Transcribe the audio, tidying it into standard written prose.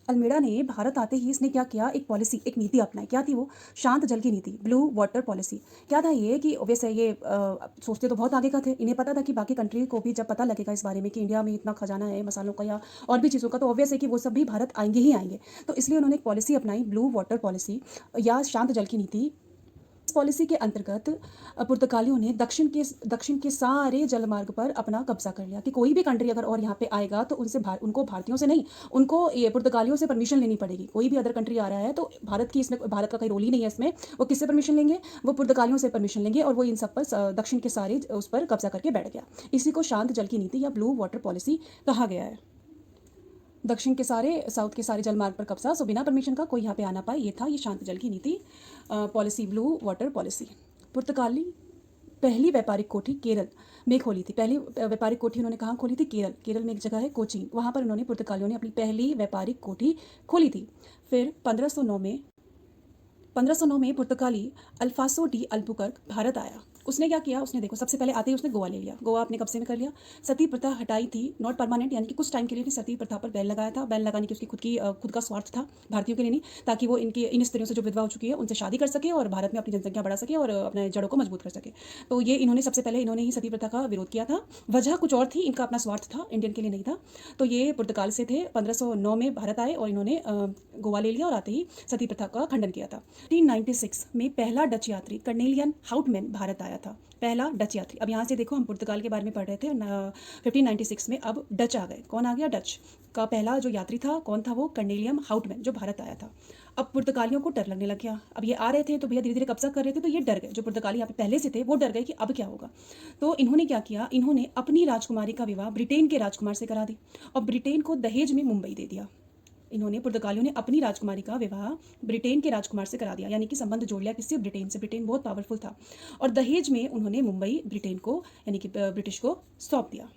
Almeida ने भारत आते ही इसने क्या किया, एक पॉलिसी, एक नीति अपनाई। क्या थी वो? शांत जल की नीति, ब्लू वाटर पॉलिसी। क्या था ये कि ऑब्वियस है ये सोचते तो बहुत आगे का थे। इन्हें पता था कि बाकी कंट्री को भी जब पता लगेगा इस बारे में कि इंडिया में इतना खजाना है मसालों का या और भी चीज़ों का, तो ऑब्वियस है कि वो सब भी भारत आएंगे ही आएंगे। तो इसलिए उन्होंने एक पॉलिसी अपनाई, ब्लू वाटर पॉलिसी या शांत जल की नीति। इस पॉलिसी के अंतर्गत पुर्तगालियों ने दक्षिण के सारे जलमार्ग पर अपना कब्जा कर लिया कि कोई भी कंट्री अगर और यहाँ पे आएगा तो उनको भारतीयों से नहीं, उनको ये पुर्तगालियों से परमिशन लेनी पड़ेगी। कोई भी अदर कंट्री आ रहा है तो भारत का कोई रोल ही नहीं है इसमें। वो किससे परमिशन लेंगे? वो पुर्तगालियों से परमिशन लेंगे और वो इन सब पर दक्षिण के सारे उस पर कब्जा करके बैठ गया। इसी को शांत जल की नीति या ब्लू वाटर पॉलिसी कहा गया है। दक्षिण के सारे, साउथ के सारे जलमार्ग पर कब्जा, सो बिना परमिशन का कोई यहाँ पे आना पाए, ये था ये शांत जल की नीति पॉलिसी, ब्लू वाटर पॉलिसी। पुर्तगाली पहली व्यापारिक कोठी केरल में खोली थी। पहली व्यापारिक कोठी उन्होंने कहाँ खोली थी? केरल में एक जगह है कोचीन, वहाँ पर उन्होंने पुर्तगालियों ने अपनी पहली व्यापारिक कोठी खोली थी। फिर 1509 में पुर्तगाली अल्फासो डी अल्बुकर्क भारत आया। उसने क्या किया? उसने देखो सबसे पहले आते ही उसने गोवा ले लिया। गोवा अपने कब्जे में कर लिया। सती प्रथा हटाई थी, नॉट परमानेंट, यानी कि कुछ टाइम के लिए सती प्रथा पर बैन लगाया था। बैन लगाने की उसकी खुद का स्वार्थ था, भारतीयों के लिए नहीं, ताकि वो इन स्त्रियों से जो विधवा हो चुकी है उनसे शादी कर सके और भारत में अपनी जनसंख्या बढ़ा सके और अपने जड़ों को मजबूत कर सके। तो ये सबसे पहले इन्होंने ही सती प्रथा का विरोध किया था। वजह कुछ और थी, इनका अपना स्वार्थ था, इंडियन के लिए नहीं था। तो ये पुर्तगाल से थे, 1509 में भारत आए और इन्होंने गोवा ले लिया और आते ही सती प्रथा का खंडन किया था। 1596 में पहला डच यात्री कर्नेलियन हाउटमैन भारत आया था। पहला डच यात्री। अब यहाँ से देखो, हम पुर्तगाल के बारे में पढ़ रहे थे 1596 में, अब डच आ गए। कौन आ गया? डच का पहला जो यात्री था, कौन था वो? कर्नेलियम हाउटमैन, जो भारत आया था। अब पुर्तगालियों को डर लगने लग गया। अब ये आ रहे थे तो भैया धीरे धीरे कब्जा कर रहे थे, तो ये डर गए। जो पुर्तगाली यहाँ पे पहले से थे वो डर गए कि अब क्या होगा। तो इन्होंने क्या किया? इन्होंने अपनी राजकुमारी का विवाह ब्रिटेन के राजकुमार से करा दी और ब्रिटेन को दहेज में मुंबई दे दिया। इन्होंने, पुर्तगालियों ने अपनी राजकुमारी का विवाह ब्रिटेन के राजकुमार से करा दिया, यानी कि संबंध जोड़ लिया किससे? ब्रिटेन से। ब्रिटेन बहुत पावरफुल था और दहेज में उन्होंने मुंबई ब्रिटेन को, यानी कि ब्रिटिश को सौंप दिया।